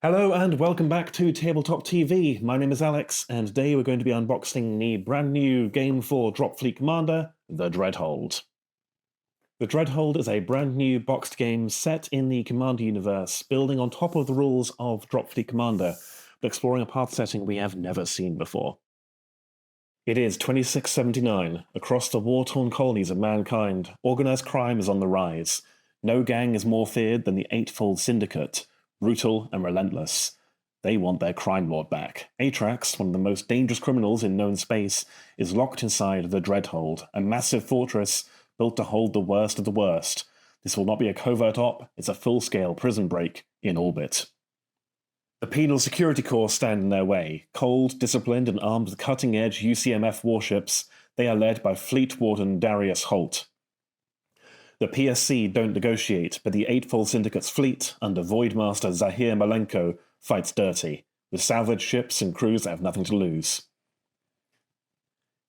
Hello and welcome back to Tabletop TV. My name is Alex, and today we're going to be unboxing the brand new game for Dropfleet Commander, the Dreadhold. The Dreadhold is a brand new boxed game set in the Commander universe, building on top of the rules of Dropfleet Commander, but exploring a path setting we have never seen before. It is 2679. Across the war-torn colonies of mankind, organized crime is on the rise. No gang is more feared than the Eightfold Syndicate. Brutal and relentless. They want their crime lord back. Atrax, one of the most dangerous criminals in known space, is locked inside the Dreadhold, a massive fortress built to hold the worst of the worst. This will not be a covert op, it's a full-scale prison break in orbit. The Penal Security Corps stand in their way. Cold, disciplined, and armed with cutting-edge UCMF warships, they are led by Fleet Warden Darius Holt. The PSC don't negotiate, but the Eightfold Syndicate's fleet, under Voidmaster Zahir Malenko, fights dirty, with salvaged ships and crews that have nothing to lose.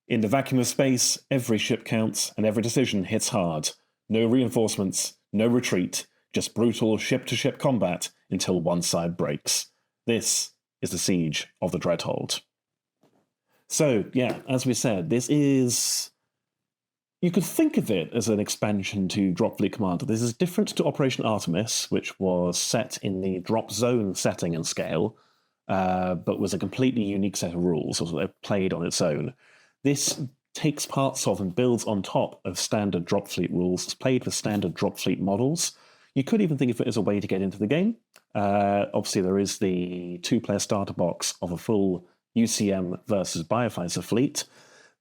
In the vacuum of space, every ship counts, and every decision hits hard. No reinforcements, no retreat, just brutal ship-to-ship combat until one side breaks. This is the Siege of the Dreadhold. So, yeah, as we said, this is... You could think of it as an expansion to Dropfleet Commander. This is different to Operation Artemis, which was set in the Drop Zone setting and scale, but was a completely unique set of rules, so it played on its own. This takes parts of and builds on top of standard Dropfleet rules. It's played with standard Dropfleet models. You could even think of it as a way to get into the game. Obviously, there is the two-player starter box of a full UCM versus Biofighter fleet.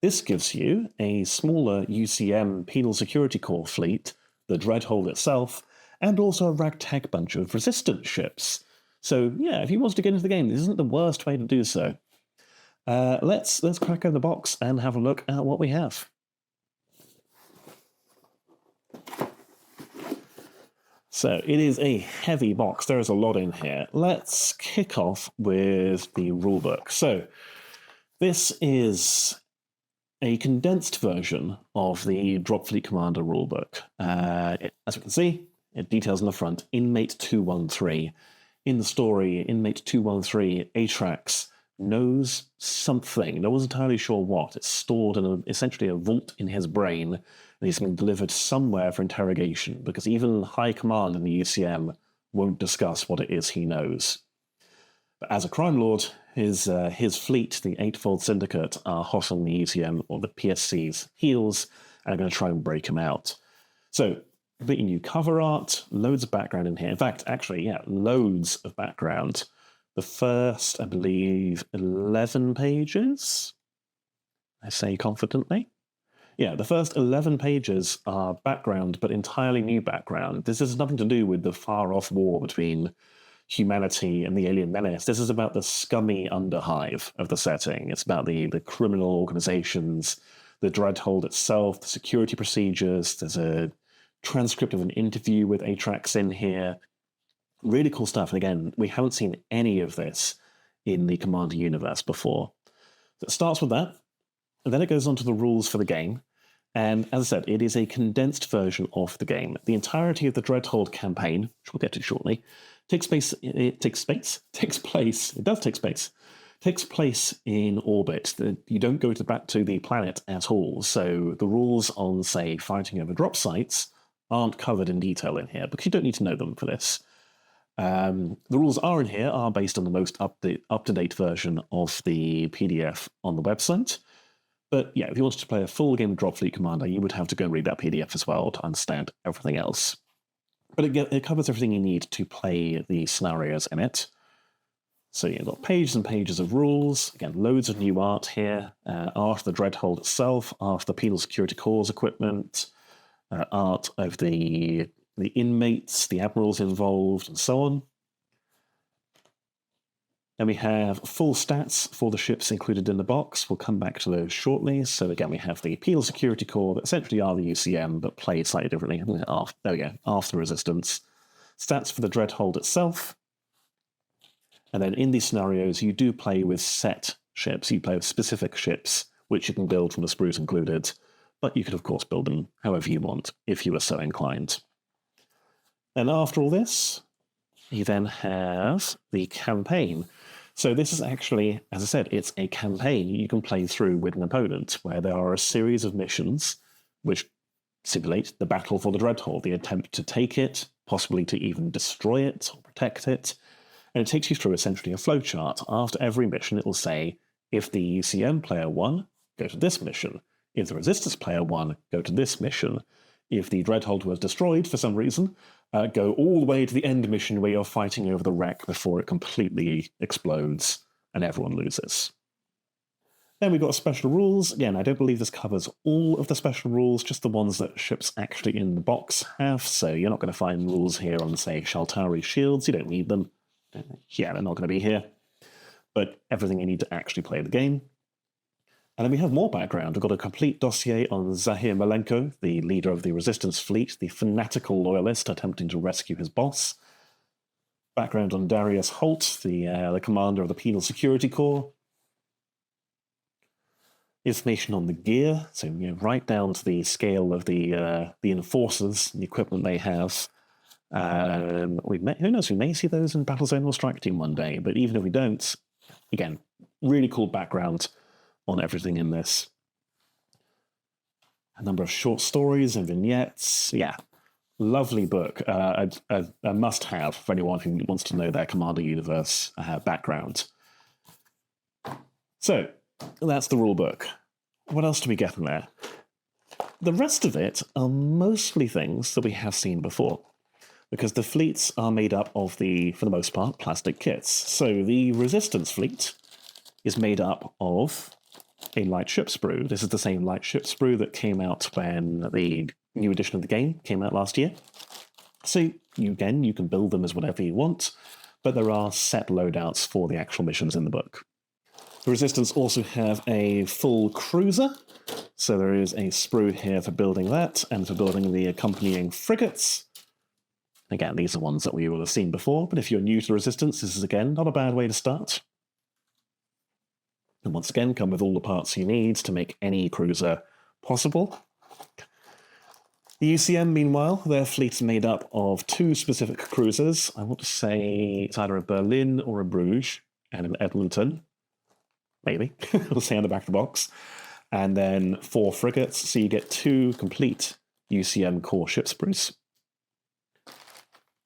This gives you a smaller UCM Penal Security Corps fleet, the Dreadhold itself, and also a ragtag bunch of resistance ships. So, yeah, if you wanted to get into the game, this isn't the worst way to do so. Let's crack open the box and have a look at what we have. So, it is a heavy box. There is a lot in here. Let's kick off with the rulebook. So, this is a condensed version of the Dropfleet Commander rulebook. As you can see, it details on the front, Inmate 213. In the story, Inmate 213, Atrax knows something. No one's entirely sure what. It's stored in essentially a vault in his brain, and he's been delivered somewhere for interrogation, because even high command in the UCM won't discuss what it is he knows. But as a crime lord, his fleet, the Eightfold Syndicate, are hot on the UCM or the PSC's heels and are going to try and break him out. So, completely new cover art, loads of background in here. In fact, actually, yeah, loads of background. The first, I believe, 11 pages, I say confidently. Yeah, the first 11 pages are background, but entirely new background. This has nothing to do with the far-off war between humanity and the alien menace. This is about the scummy underhive of the setting. It's about the criminal organizations, the Dreadhold itself, the security procedures. There's a transcript of an interview with Atrax in here. Really cool stuff. And again, we haven't seen any of this in the Commander universe before. So it starts with that, and then it goes on to the rules for the game. And as I said, it is a condensed version of the game. The entirety of the Dreadhold campaign, which we'll get to shortly, takes place in orbit. You don't go back to the planet at all. So the rules on, say, fighting over drop sites aren't covered in detail in here, because you don't need to know them for this. The rules are in here are based on the most up-to-date version of the PDF on the website. But yeah, if you wanted to play a full game of Dropfleet Commander, you would have to go and read that PDF as well to understand everything else. But it covers everything you need to play the scenarios in it. So you've got pages and pages of rules. Again, loads of new art here. Art of the Dreadhold itself, art of the Penal Security Corps equipment, art of the inmates, the admirals involved, and so on. Then we have full stats for the ships included in the box. We'll come back to those shortly. So again, we have the Penal Security Corps that essentially are the UCM, but played slightly differently. There we go, after Resistance. Stats for the Dreadhold itself. And then in these scenarios, you do play with set ships. You play with specific ships, which you can build from the sprues included. But you could, of course, build them however you want, if you were so inclined. And after all this, You then have the campaign. So this is actually, as I said, it's a campaign you can play through with an opponent, where there are a series of missions which simulate the battle for the Dreadhold, the attempt to take it, possibly to even destroy it or protect it. And it takes you through essentially a flowchart. After every mission, it will say, if the UCM player won, go to this mission. If the Resistance player won, go to this mission. If the Dreadhold was destroyed for some reason, go all the way to the end mission where you're fighting over the wreck before it completely explodes and everyone loses. Then we've got special rules. Again, I don't believe this covers all of the special rules, just the ones that ships actually in the box have. So you're not going to find rules here on, say, Shaltari shields. You don't need them. Yeah, they're not going to be here. But everything you need to actually play the game. And then we have more background. We've got a complete dossier on Zahir Malenko, the leader of the Resistance fleet, the fanatical loyalist attempting to rescue his boss. Background on Darius Holt, the commander of the Penal Security Corps. Information on the gear, so right down to the scale of the enforcers, the equipment they have. Who knows? We may see those in Battlezone or Strike Team one day, but even if we don't, again, really cool background on everything in this. A number of short stories and vignettes. Yeah, lovely book. A must-have for anyone who wants to know their Commander universe background. So, that's the rulebook. What else do we get in there? The rest of it are mostly things that we have seen before, because the fleets are made up of for the most part, plastic kits. So the Resistance fleet is made up of a light ship sprue. This is the same light ship sprue that came out when the new edition of the game came out last year. So you can build them as whatever you want, but there are set loadouts for the actual missions in the book. The Resistance also have a full cruiser, so there is a sprue here for building that, and for building the accompanying frigates. Again, these are ones that we will have seen before, but if you're new to the Resistance, this is again not a bad way to start. And once again, come with all the parts you need to make any cruiser possible. The UCM, meanwhile, their fleet's made up of two specific cruisers. I want to say it's either a Berlin or a Bruges, and an Edmonton. Maybe. It'll say on the back of the box. And then 4 frigates, so you get 2 complete UCM core ship sprues.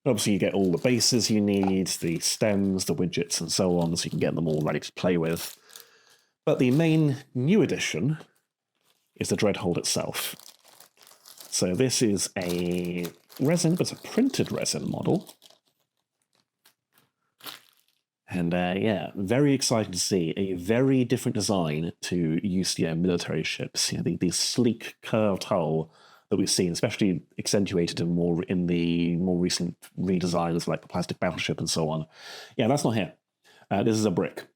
Obviously, you get all the bases you need, the stems, the widgets, and so on, so you can get them all ready to play with. But the main new addition is the Dreadhold itself. So this is a resin, but it's a printed resin model. And yeah, very excited to see a very different design to UCM military ships. The sleek curved hull that we've seen, especially accentuated in the more recent redesigns like the plastic battleship and so on. Yeah, that's not here. This is a brick.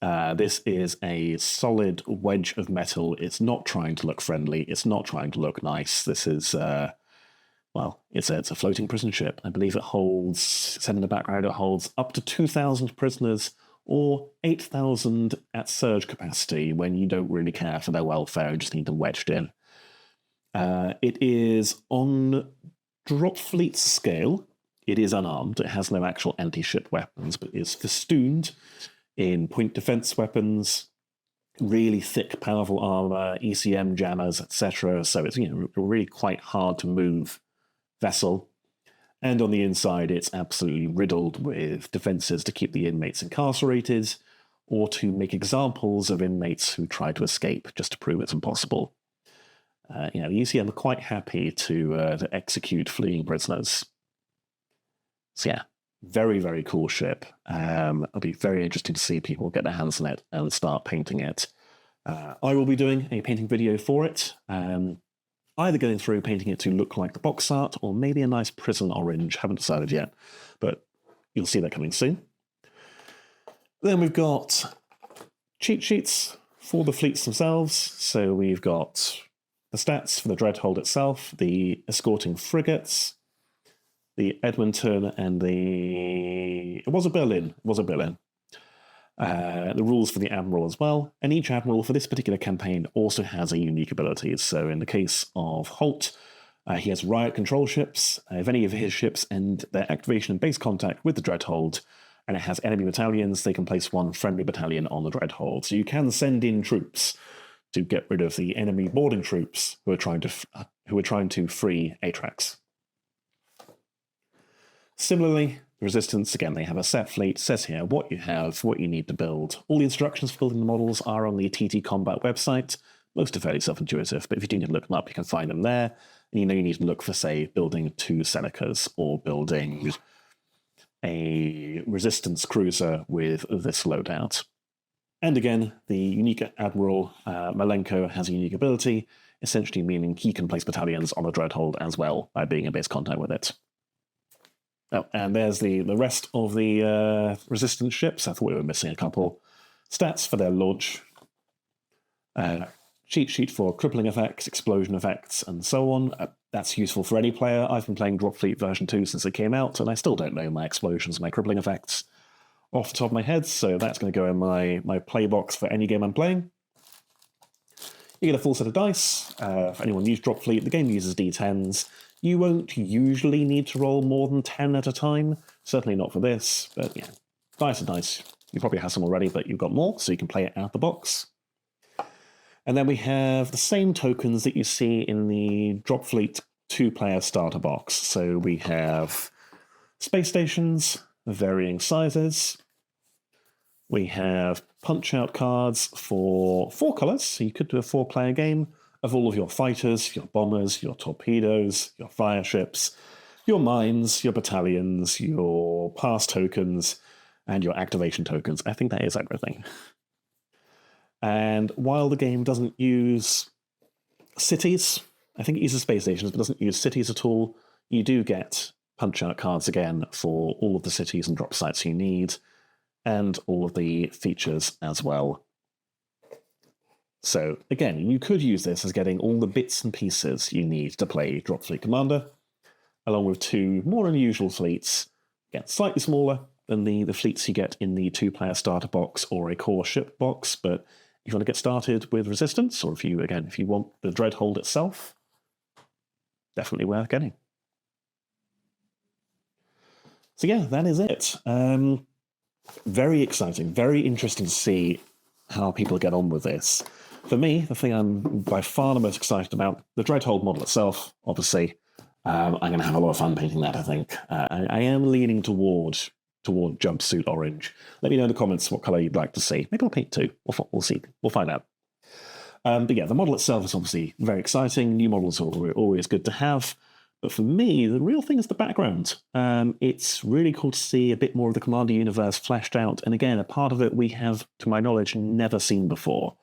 This is a solid wedge of metal. It's not trying to look friendly. It's not trying to look nice. This is, it's a floating prison ship. I believe it holds, said in the background, it holds up to 2,000 prisoners or 8,000 at surge capacity when you don't really care for their welfare and just need them wedged in. It is on Dropfleet's scale. It is unarmed. It has no actual anti-ship weapons, but is festooned in point defense weapons, really thick, powerful armor, ECM jammers, etc. So it's a really quite hard to move vessel. And on the inside, it's absolutely riddled with defenses to keep the inmates incarcerated, or to make examples of inmates who try to escape, just to prove it's impossible. The ECM are quite happy to execute fleeing prisoners. So yeah, very, very cool ship. It'll be very interesting to see people get their hands on it and start painting it. I will be doing a painting video for it, either going through painting it to look like the box art, or maybe a nice prison orange. Haven't decided yet, but you'll see that coming soon. Then we've got cheat sheets for the fleets themselves. So we've got the stats for the Dreadhold itself, the escorting frigates, the Edmonton, and it was a Berlin. The rules for the Admiral as well, and each Admiral for this particular campaign also has a unique ability. So in the case of Holt, He has riot control ships. If any of his ships end their activation in base contact with the Dreadhold, and it has enemy battalions, they can place one friendly battalion on the Dreadhold. So you can send in troops to get rid of the enemy boarding troops who are trying to free Atrax. Similarly, the Resistance, again, they have a set fleet. It says here what you have, what you need to build. All the instructions for building the models are on the TTCombat website. Most are fairly self-intuitive, but if you do need to look them up, you can find them there. And you know you need to look for, say, building 2 Senecas or building a Resistance cruiser with this loadout. And again, the unique Admiral Malenko has a unique ability, essentially meaning he can place battalions on a Dreadhold as well by being in base contact with it. Oh, and there's the rest of the Resistance ships. I thought we were missing a couple. Stats for their launch. Cheat sheet for crippling effects, explosion effects, and so on. That's useful for any player. I've been playing Dropfleet version 2 since it came out, and I still don't know my explosions and my crippling effects off the top of my head, so that's going to go in my play box for any game I'm playing. You get a full set of dice. For anyone who's Dropfleet, the game uses D10s. You won't usually need to roll more than 10 at a time. Certainly not for this, but yeah, dice are dice. You probably have some already, but you've got more, so you can play it out the box. And then we have the same tokens that you see in the Dropfleet 2-player starter box. So we have space stations of varying sizes. We have punch-out cards for 4 colors, so you could do a 4-player game of all of your fighters, your bombers, your torpedoes, your fire ships, your mines, your battalions, your pass tokens, and your activation tokens. I think that is everything. And while the game doesn't use cities, I think it uses space stations, but doesn't use cities at all, you do get punch-out cards again for all of the cities and drop sites you need, and all of the features as well. So, again, you could use this as getting all the bits and pieces you need to play Dropfleet Commander, along with 2 more unusual fleets, again, slightly smaller than the fleets you get in the 2-player starter box or a core ship box, but if you want to get started with Resistance, or if you want the Dreadhold itself, definitely worth getting. So yeah, that is it. Very exciting, very interesting to see how people get on with this. For me, the thing I'm by far the most excited about, the Dreadhold model itself, obviously. I'm going to have a lot of fun painting that, I think. I am leaning toward jumpsuit orange. Let me know in the comments what colour you'd like to see. Maybe I'll paint 2. We'll see. We'll find out. But yeah, the model itself is obviously very exciting. New models are always good to have. But for me, the real thing is the background. It's really cool to see a bit more of the Commander universe fleshed out. And again, a part of it we have, to my knowledge, never seen before.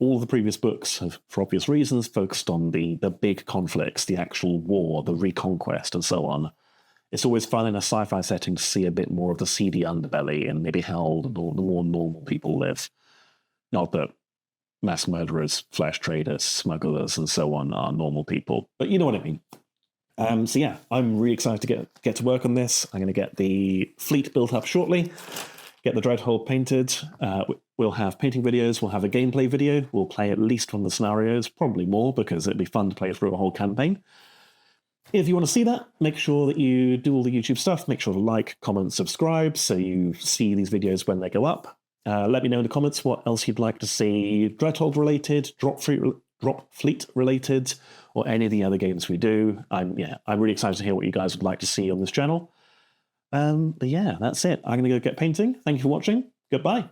All the previous books have, for obvious reasons, focused on the big conflicts, the actual war, the reconquest, and so on. It's always fun in a sci-fi setting to see a bit more of the seedy underbelly and maybe how the more normal people live. Not that mass murderers, flesh traders, smugglers, and so on are normal people, but you know what I mean. So yeah, I'm really excited to get to work on this. I'm going to get the fleet built up shortly, get the Dreadhold painted. We'll have painting videos, we'll have a gameplay video, we'll play at least one of the scenarios, probably more, because it'd be fun to play through a whole campaign. If you want to see that, make sure that you do all the YouTube stuff. Make sure to like, comment, subscribe so you see these videos when they go up. Let me know in the comments what else you'd like to see Dreadhold related, Dropfleet related, or any of the other games we do. I'm really excited to hear what you guys would like to see on this channel. But yeah, that's it. I'm going to go get painting. Thank you for watching. Goodbye.